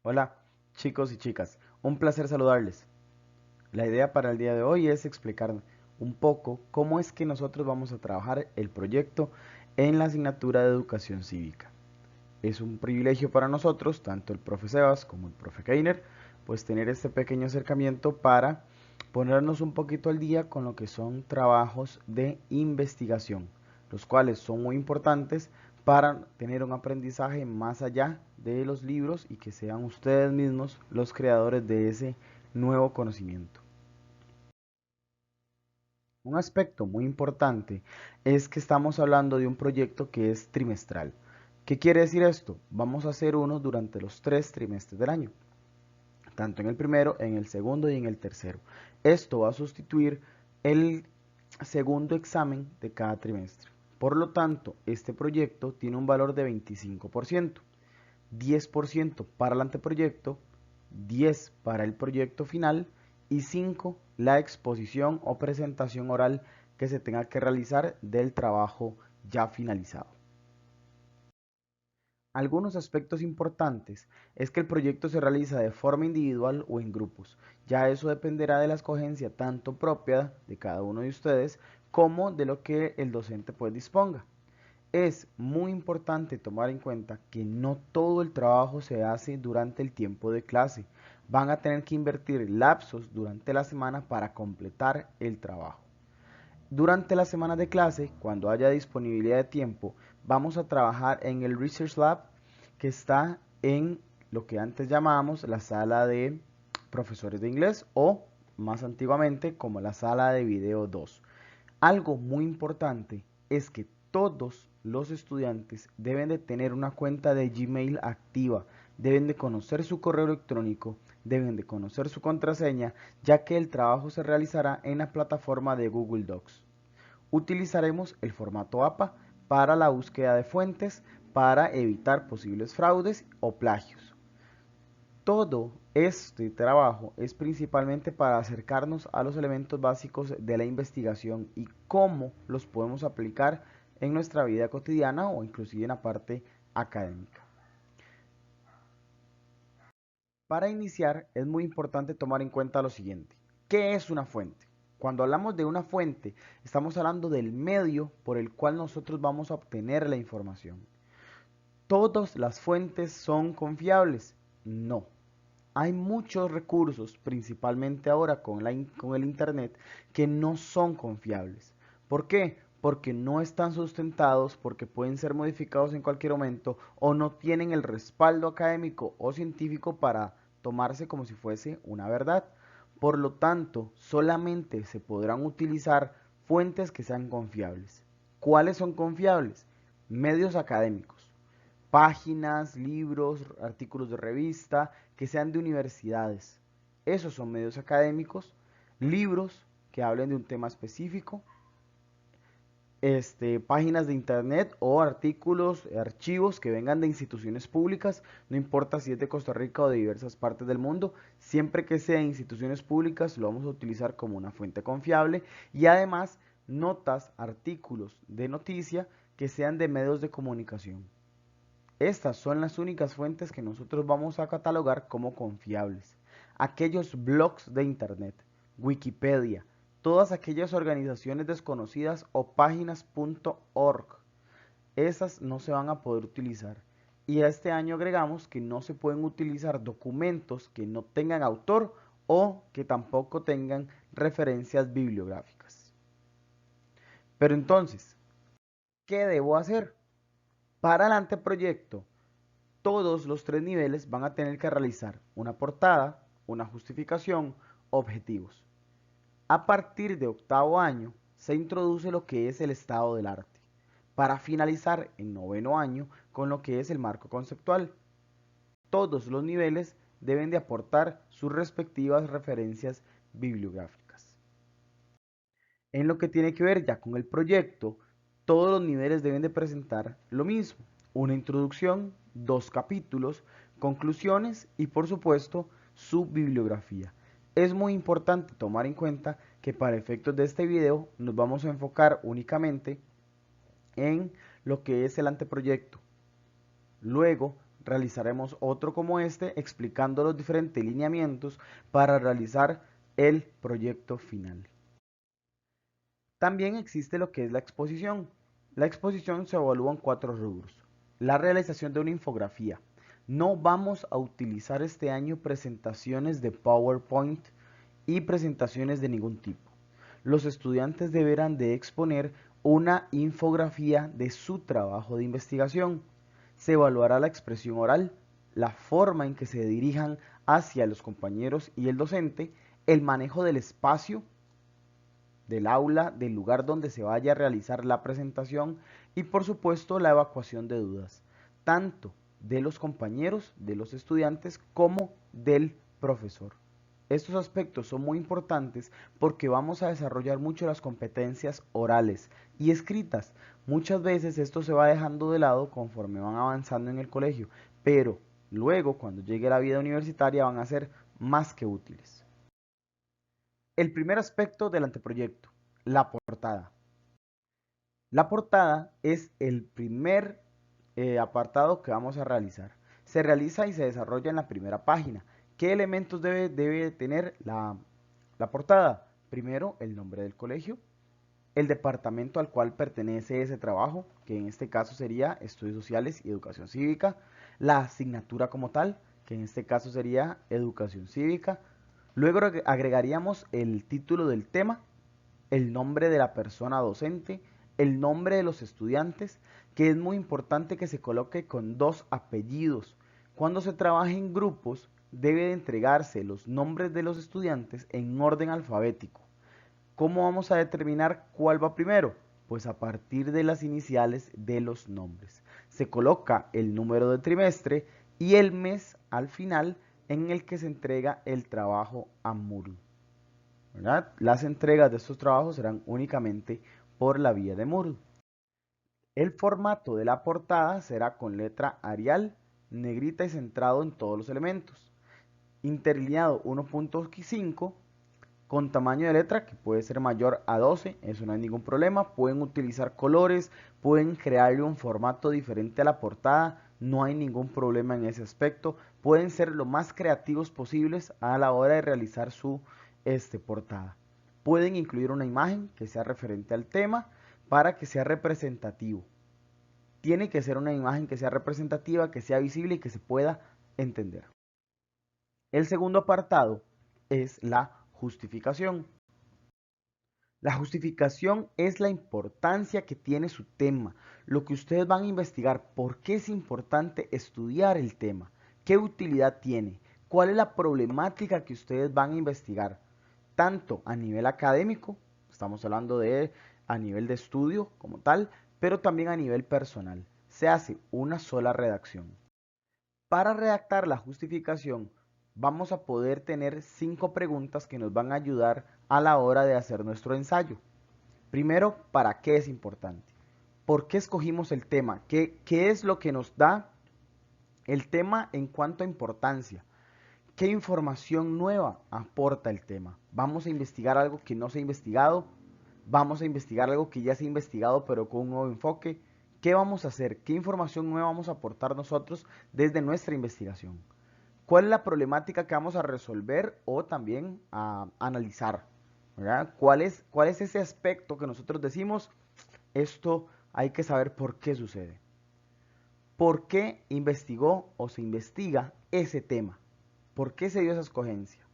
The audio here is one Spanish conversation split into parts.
Hola, chicos y chicas, un placer saludarles. La idea para el día de hoy es explicar un poco cómo es que nosotros vamos a trabajar el proyecto en la asignatura de educación cívica. Es un privilegio para nosotros, tanto el profe Sebas como el profe Keiner, pues tener este pequeño acercamiento para ponernos un poquito al día con lo que son trabajos de investigación, los cuales son muy importantes para tener un aprendizaje más allá de los libros y que sean ustedes mismos los creadores de ese nuevo conocimiento. Un aspecto muy importante es que estamos hablando de un proyecto que es trimestral. ¿Qué quiere decir esto? Vamos a hacer uno durante los 3 trimestres del año, tanto en el primero, en el segundo y en el tercero. Esto va a sustituir el segundo examen de cada trimestre. Por lo tanto, este proyecto tiene un valor de 25%, 10% para el anteproyecto, 10 para el proyecto final y 5 la exposición o presentación oral que se tenga que realizar del trabajo ya finalizado. Algunos aspectos importantes es que el proyecto se realiza de forma individual o en grupos. Ya eso dependerá de la escogencia tanto propia de cada uno de ustedes como de lo que el docente pues disponga. Es muy importante tomar en cuenta que no todo el trabajo se hace durante el tiempo de clase. Van a tener que invertir lapsos durante la semana para completar el trabajo. Durante la semana de clase, cuando haya disponibilidad de tiempo, vamos a trabajar en el Research Lab que está en lo que antes llamábamos la sala de profesores de inglés o más antiguamente como la sala de video 2. Algo muy importante es que todos los estudiantes deben de tener una cuenta de Gmail activa, deben de conocer su correo electrónico, deben de conocer su contraseña, ya que el trabajo se realizará en la plataforma de Google Docs. Utilizaremos el formato APA para la búsqueda de fuentes para evitar posibles fraudes o plagios. Todo este trabajo es principalmente para acercarnos a los elementos básicos de la investigación y cómo los podemos aplicar en nuestra vida cotidiana o inclusive en la parte académica. Para iniciar es muy importante tomar en cuenta lo siguiente. ¿Qué es una fuente? Cuando hablamos de una fuente, estamos hablando del medio por el cual nosotros vamos a obtener la información. ¿Todas las fuentes son confiables? No. Hay muchos recursos, principalmente ahora con el Internet, que no son confiables. ¿Por qué? Porque no están sustentados, porque pueden ser modificados en cualquier momento o no tienen el respaldo académico o científico para tomarse como si fuese una verdad. Por lo tanto, solamente se podrán utilizar fuentes que sean confiables. ¿Cuáles son confiables? Medios académicos, páginas, libros, artículos de revista, que sean de universidades. Esos son medios académicos, libros que hablen de un tema específico, páginas de internet o artículos, archivos que vengan de instituciones públicas, no importa si es de Costa Rica o de diversas partes del mundo, siempre que sea instituciones públicas lo vamos a utilizar como una fuente confiable y además notas, artículos de noticia que sean de medios de comunicación. Estas son las únicas fuentes que nosotros vamos a catalogar como confiables. Aquellos blogs de internet, Wikipedia, todas aquellas organizaciones desconocidas o páginas.org, esas no se van a poder utilizar. Y a este año agregamos que no se pueden utilizar documentos que no tengan autor o que tampoco tengan referencias bibliográficas. Pero entonces, ¿qué debo hacer? Para el anteproyecto todos los 3 niveles van a tener que realizar una portada, una justificación, objetivos. A partir de octavo año se introduce lo que es el estado del arte, para finalizar en noveno año con lo que es el marco conceptual. Todos los niveles deben de aportar sus respectivas referencias bibliográficas. En lo que tiene que ver ya con el proyecto, todos los niveles deben de presentar lo mismo, una introducción, 2 capítulos, conclusiones y por supuesto su bibliografía. Es muy importante tomar en cuenta que para efectos de este video nos vamos a enfocar únicamente en lo que es el anteproyecto. Luego realizaremos otro como este explicando los diferentes lineamientos para realizar el proyecto final. También existe lo que es la exposición. La exposición se evalúa en 4 rubros. La realización de una infografía. No vamos a utilizar este año presentaciones de PowerPoint y presentaciones de ningún tipo. Los estudiantes deberán de exponer una infografía de su trabajo de investigación. Se evaluará la expresión oral, la forma en que se dirijan hacia los compañeros y el docente, el manejo del espacio, del aula, del lugar donde se vaya a realizar la presentación y por supuesto la evacuación de dudas, tanto de los compañeros, de los estudiantes como del profesor. Estos aspectos son muy importantes porque vamos a desarrollar mucho las competencias orales y escritas. Muchas veces esto se va dejando de lado conforme van avanzando en el colegio, pero luego cuando llegue la vida universitaria van a ser más que útiles. El primer aspecto del anteproyecto, la portada. La portada es el primer apartado que vamos a realizar. Se realiza y se desarrolla en la primera página. ¿Qué elementos debe tener la portada? Primero, el nombre del colegio, el departamento al cual pertenece ese trabajo, que en este caso sería Estudios Sociales y Educación Cívica, la asignatura como tal, que en este caso sería Educación Cívica. Luego agregaríamos el título del tema, el nombre de la persona docente, el nombre de los estudiantes, que es muy importante que se coloque con 2 apellidos. Cuando se trabaja en grupos, debe de entregarse los nombres de los estudiantes en orden alfabético. ¿Cómo vamos a determinar cuál va primero? Pues a partir de las iniciales de los nombres. Se coloca el número de trimestre y el mes al final en el que se entrega el trabajo a Moodle, ¿verdad? Las entregas de estos trabajos serán únicamente por la vía de Moodle. El formato de la portada será con letra Arial, negrita y centrado en todos los elementos. Interlineado 1.5 con tamaño de letra que puede ser mayor a 12, eso no hay ningún problema. Pueden utilizar colores, pueden crearle un formato diferente a la portada, no hay ningún problema en ese aspecto. Pueden ser lo más creativos posibles a la hora de realizar su portada. Pueden incluir una imagen que sea referente al tema para que sea representativo. Tiene que ser una imagen que sea representativa, que sea visible y que se pueda entender. El segundo apartado es la justificación. La justificación es la importancia que tiene su tema, lo que ustedes van a investigar, por qué es importante estudiar el tema, qué utilidad tiene, cuál es la problemática que ustedes van a investigar, tanto a nivel académico, estamos hablando de a nivel de estudio como tal, pero también a nivel personal. Se hace una sola redacción. Para redactar la justificación, vamos a poder tener 5 preguntas que nos van a ayudar a la hora de hacer nuestro ensayo. Primero, ¿para qué es importante? ¿Por qué escogimos el tema? ¿Qué es lo que nos da el tema en cuanto a importancia? ¿Qué información nueva aporta el tema? ¿Vamos a investigar algo que no se ha investigado? ¿Vamos a investigar algo que ya se ha investigado pero con un nuevo enfoque? ¿Qué vamos a hacer? ¿Qué información nueva vamos a aportar nosotros desde nuestra investigación? ¿Cuál es la problemática que vamos a resolver o también a analizar? ¿Verdad? ¿Cuál es ese aspecto que nosotros decimos? Esto hay que saber por qué sucede. ¿Por qué investigó o se investiga ese tema? ¿Por qué se dio esa escogencia?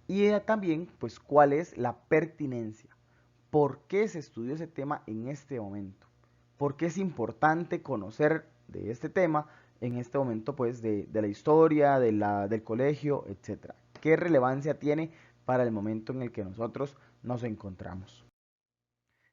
Y también, pues, ¿cuál es la pertinencia? ¿Por qué se estudió ese tema en este momento? ¿Por qué es importante conocer de este tema en este momento, pues, de la historia, del colegio, etcétera? ¿Qué relevancia tiene para el momento en el que nosotros nos encontramos?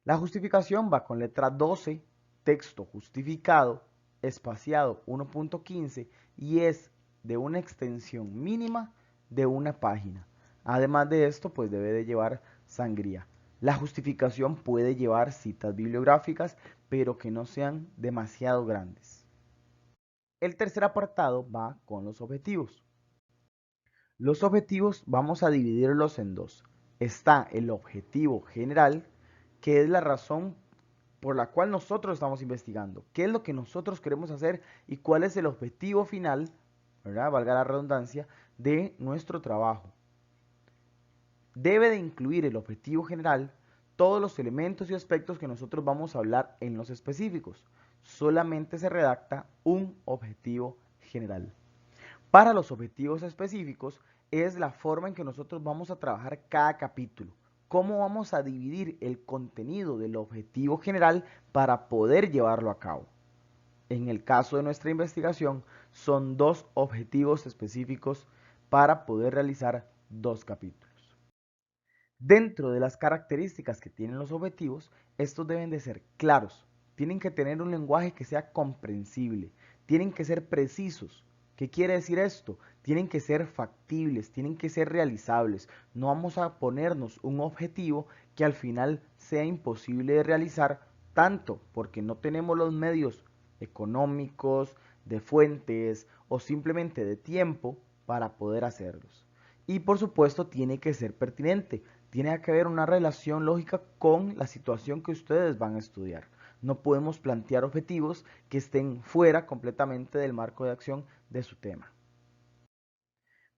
La justificación va con letra 12, texto justificado, espaciado 1.15 y es de una extensión mínima de una página. Además de esto, pues debe de llevar sangría. La justificación puede llevar citas bibliográficas, pero que no sean demasiado grandes. El tercer apartado va con los objetivos. Los objetivos vamos a dividirlos en dos. Está el objetivo general, que es la razón por la cual nosotros estamos investigando, qué es lo que nosotros queremos hacer y cuál es el objetivo final, ¿verdad? Valga la redundancia, de nuestro trabajo. Debe de incluir el objetivo general todos los elementos y aspectos que nosotros vamos a hablar en los específicos. Solamente se redacta un objetivo general. Para los objetivos específicos es la forma en que nosotros vamos a trabajar cada capítulo. Cómo vamos a dividir el contenido del objetivo general para poder llevarlo a cabo. En el caso de nuestra investigación, son 2 objetivos específicos para poder realizar 2 capítulos. Dentro de las características que tienen los objetivos, estos deben de ser claros, tienen que tener un lenguaje que sea comprensible, tienen que ser precisos. ¿Qué quiere decir esto? Tienen que ser factibles, tienen que ser realizables. No vamos a ponernos un objetivo que al final sea imposible de realizar, tanto porque no tenemos los medios económicos, de fuentes o simplemente de tiempo para poder hacerlos. Y por supuesto tiene que ser pertinente, tiene que haber una relación lógica con la situación que ustedes van a estudiar. No podemos plantear objetivos que estén fuera completamente del marco de acción de su tema.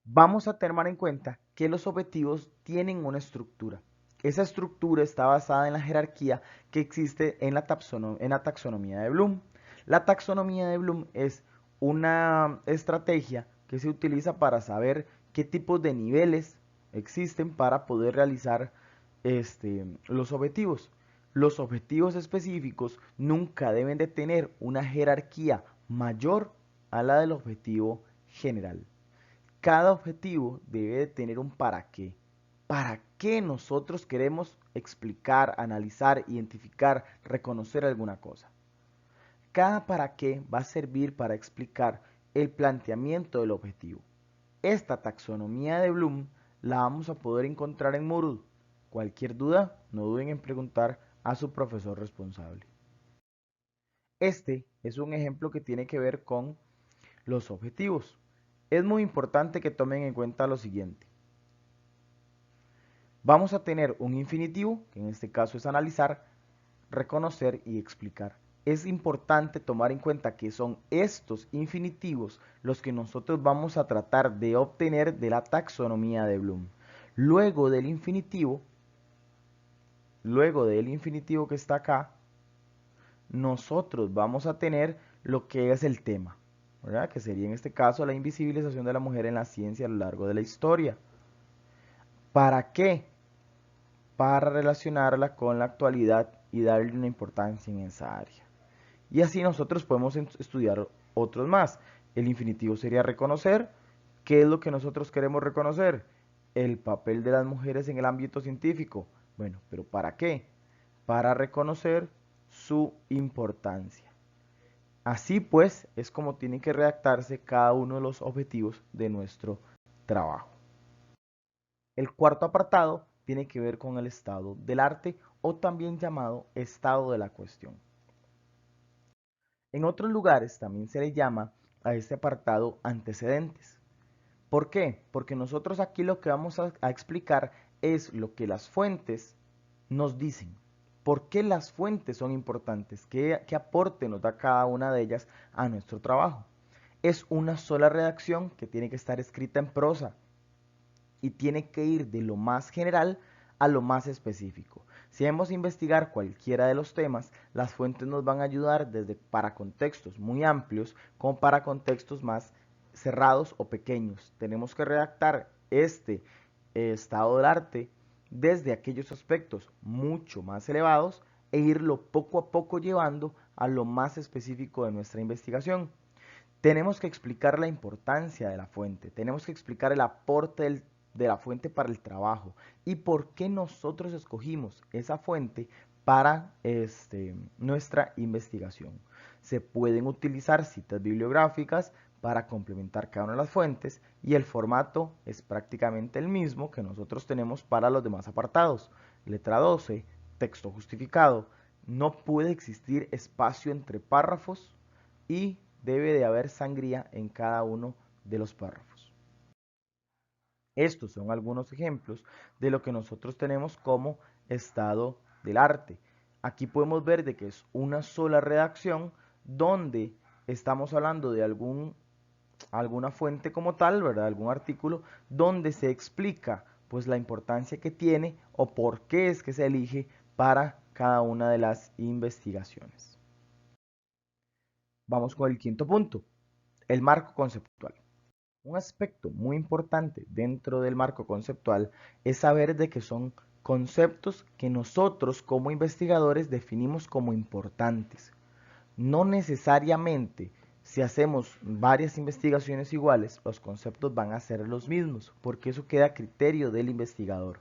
Vamos a tener en cuenta que los objetivos tienen una estructura. Esa estructura está basada en la jerarquía que existe en la taxonomía de Bloom. La taxonomía de Bloom es una estrategia que se utiliza para saber qué tipos de niveles existen para poder realizar los objetivos. Los objetivos específicos nunca deben de tener una jerarquía mayor a la del objetivo general. Cada objetivo debe de tener un para qué. ¿Para qué nosotros queremos explicar, analizar, identificar, reconocer alguna cosa? Cada para qué va a servir para explicar el planteamiento del objetivo. Esta taxonomía de Bloom la vamos a poder encontrar en Moodle. Cualquier duda, no duden en preguntar a su profesor responsable. Este es un ejemplo que tiene que ver con los objetivos. Es muy importante que tomen en cuenta lo siguiente. Vamos a tener un infinitivo, que en este caso es analizar, reconocer y explicar. Es importante tomar en cuenta que son estos infinitivos los que nosotros vamos a tratar de obtener de la taxonomía de Bloom. Luego del infinitivo que está acá, nosotros vamos a tener lo que es el tema, ¿verdad? Que sería en este caso la invisibilización de la mujer en la ciencia a lo largo de la historia. ¿Para qué? Para relacionarla con la actualidad y darle una importancia en esa área. Y así nosotros podemos estudiar otros más. El infinitivo sería reconocer. ¿Qué es lo que nosotros queremos reconocer? El papel de las mujeres en el ámbito científico. Bueno, pero ¿para qué? Para reconocer su importancia. Así pues, es como tiene que redactarse cada uno de los objetivos de nuestro trabajo. El cuarto apartado tiene que ver con el estado del arte o también llamado estado de la cuestión. En otros lugares también se le llama a este apartado antecedentes. ¿Por qué? Porque nosotros aquí lo que vamos a explicar es lo que las fuentes nos dicen. ¿Por qué las fuentes son importantes? ¿Qué aporte nos da cada una de ellas a nuestro trabajo? Es una sola redacción que tiene que estar escrita en prosa y tiene que ir de lo más general a lo más específico. Si vamos a investigar cualquiera de los temas, las fuentes nos van a ayudar desde para contextos muy amplios como para contextos más cerrados o pequeños. Tenemos que redactar este estado del arte desde aquellos aspectos mucho más elevados e irlo poco a poco llevando a lo más específico de nuestra investigación. Tenemos que explicar la importancia de la fuente, tenemos que explicar el aporte de la fuente para el trabajo y por qué nosotros escogimos esa fuente para nuestra investigación. Se pueden utilizar citas bibliográficas para complementar cada una de las fuentes y el formato es prácticamente el mismo que nosotros tenemos para los demás apartados. Letra 12, texto justificado. No puede existir espacio entre párrafos y debe de haber sangría en cada uno de los párrafos. Estos son algunos ejemplos de lo que nosotros tenemos como estado del arte. Aquí podemos ver de que es una sola redacción donde estamos hablando de alguna fuente como tal, ¿verdad? Algún artículo donde se explica pues la importancia que tiene o por qué es que se elige para cada una de las investigaciones. Vamos con el quinto punto, el marco conceptual. Un aspecto muy importante dentro del marco conceptual es saber de que son conceptos que nosotros como investigadores definimos como importantes. No necesariamente si hacemos varias investigaciones iguales, los conceptos van a ser los mismos, porque eso queda a criterio del investigador.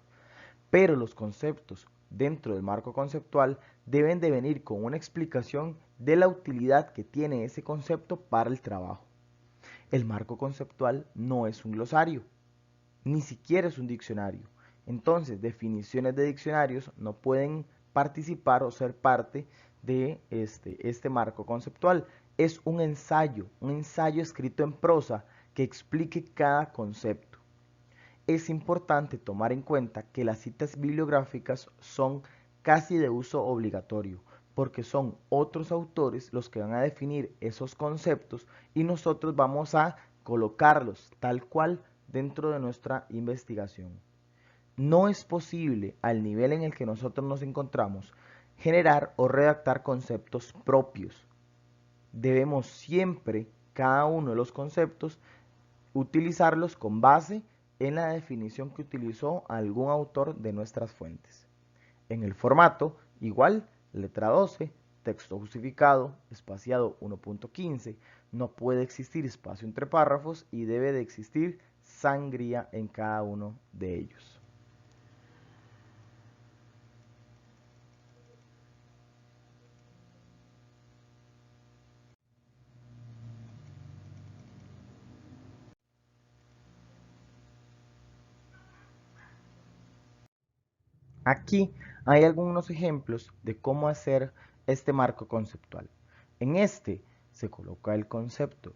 Pero los conceptos dentro del marco conceptual deben de venir con una explicación de la utilidad que tiene ese concepto para el trabajo. El marco conceptual no es un glosario, ni siquiera es un diccionario. Entonces, definiciones de diccionarios no pueden participar o ser parte de este marco conceptual. Es un ensayo escrito en prosa que explique cada concepto. Es importante tomar en cuenta que las citas bibliográficas son casi de uso obligatorio, porque son otros autores los que van a definir esos conceptos y nosotros vamos a colocarlos tal cual dentro de nuestra investigación. No es posible, al nivel en el que nosotros nos encontramos, generar o redactar conceptos propios. Debemos siempre, cada uno de los conceptos, utilizarlos con base en la definición que utilizó algún autor de nuestras fuentes. En el formato, igual, letra 12, texto justificado, espaciado 1.15, no puede existir espacio entre párrafos y debe de existir sangría en cada uno de ellos. Aquí hay algunos ejemplos de cómo hacer este marco conceptual. En este se coloca el concepto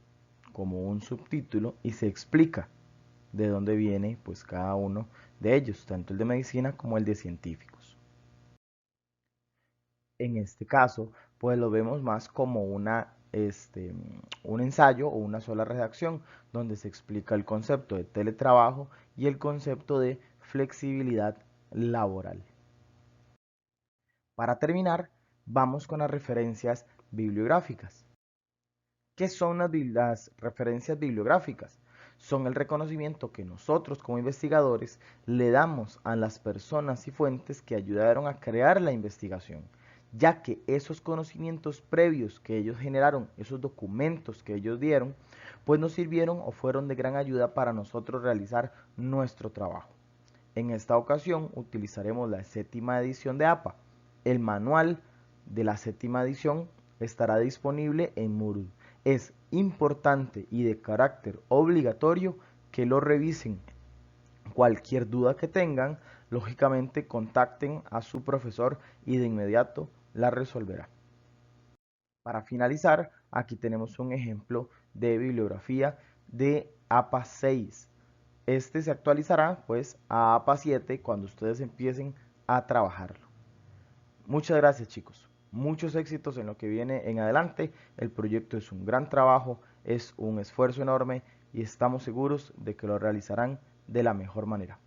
como un subtítulo y se explica de dónde viene pues cada uno de ellos, tanto el de medicina como el de científicos. En este caso, pues lo vemos más como un ensayo o una sola redacción donde se explica el concepto de teletrabajo y el concepto de flexibilidad laboral. Para terminar, vamos con las referencias bibliográficas. ¿Qué son las referencias bibliográficas? Son el reconocimiento que nosotros como investigadores le damos a las personas y fuentes que ayudaron a crear la investigación, ya que esos conocimientos previos que ellos generaron, esos documentos que ellos dieron, pues nos sirvieron o fueron de gran ayuda para nosotros realizar nuestro trabajo. En esta ocasión utilizaremos la séptima edición de APA. El manual de la séptima edición estará disponible en Moodle. Es importante y de carácter obligatorio que lo revisen. Cualquier duda que tengan, lógicamente contacten a su profesor y de inmediato la resolverá. Para finalizar, aquí tenemos un ejemplo de bibliografía de APA 6. Este se actualizará pues a APA 7 cuando ustedes empiecen a trabajarlo. Muchas gracias, chicos. Muchos éxitos en lo que viene en adelante. El proyecto es un gran trabajo, es un esfuerzo enorme y estamos seguros de que lo realizarán de la mejor manera.